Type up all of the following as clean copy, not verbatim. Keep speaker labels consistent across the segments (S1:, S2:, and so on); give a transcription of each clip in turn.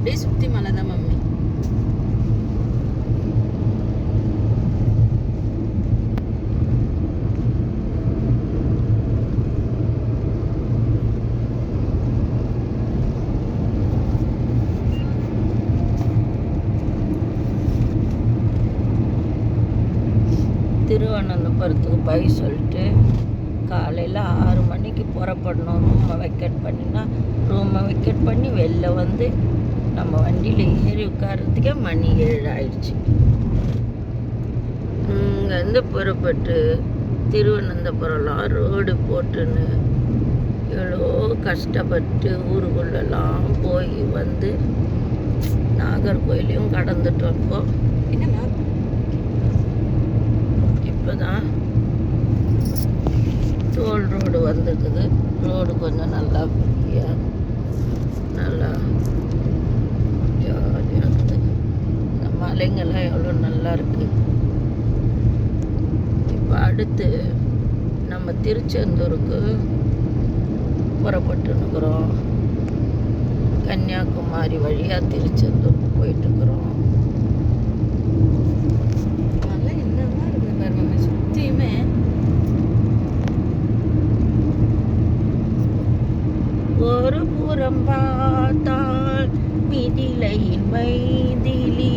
S1: அப்படியே சுற்றி மலை தான் மம்மி.
S2: திருவனந்தபுரத்துக்கு போய் சொல்லிட்டு காலையில் 6 மணிக்கு புறப்படணும். ரூமை வெக்கேட் பண்ணினா ரூமை வெக்கேட் பண்ணி வெளில வந்து நம்ம வண்டியில் ஏறி உட்காரத்துக்கே மணி 7 ஆயிடுச்சு. இங்கேருந்து புறப்பட்டு திருவனந்தபுரம்லாம் ரோடு போட்டுன்னு எவ்வளோ கஷ்டப்பட்டு ஊருக்குள்ளெல்லாம் போய் வந்து நாகர்கோயிலையும் கடந்துட்டு வந்தோம். இப்போதான் டோல் ரோடு வந்துருக்குது. ரோடு கொஞ்சம் நல்லா ஃப்ரீயாக நல்லா ஜாலியாக இருக்குது. இந்த மலைங்கெல்லாம் எவ்வளோ நல்லா இருக்குது. இப்போ அடுத்து நம்ம திருச்செந்தூருக்கு புறப்பட்டுருக்குறோம். கன்னியாகுமரி வழியாக திருச்செந்தூருக்கு போயிட்டுருக்குறோம். ஒரு புறம் பார்த்தால் மிதிலையின் மைதிலி,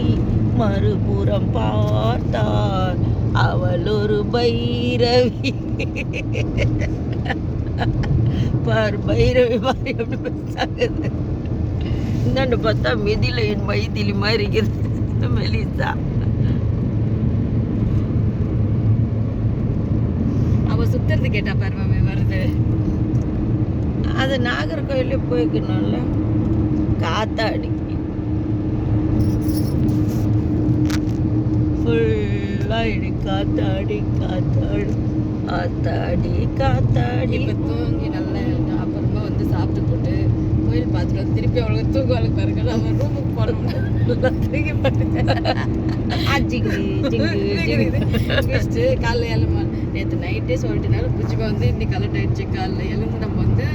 S2: மறுபுறம் பார்த்தால் அவள் ஒரு பைரவி. பார் பைரவி மாதிரி எப்படி பேசாங்க. இந்தாண்டு பார்த்தா மிதிலையின் மைதிலி மாதிரி இருக்குது மெலிசா.
S1: அவ சுத்துறது கேட்டா பாருமே வருது.
S2: அது நாகர்கோயிலே போய்க்கணும்ல. காத்தாடி ஃபுல்லாக இடி காத்தாடி காத்தாடி காத்தாடி காத்தாடி.
S1: இப்போ தூங்கி நல்லா அப்புறமா வந்து சாப்பிட்டு போட்டு கோயில் பார்த்துட்டு வந்து திருப்பி அவ்வளோ தூங்குவாளுக்கு பாருங்க. நம்ம ரூமுக்கு போனோம்னா தூங்கி போட்டு காலைல எழுமா நேற்று நைட்டே சொல்லிட்டுனாலும் புரிச்சுக்கோ வந்து இன்னைக்கு கலெக்ட் ஆயிடுச்சு. காலைல எழுந்து நம்ம வந்து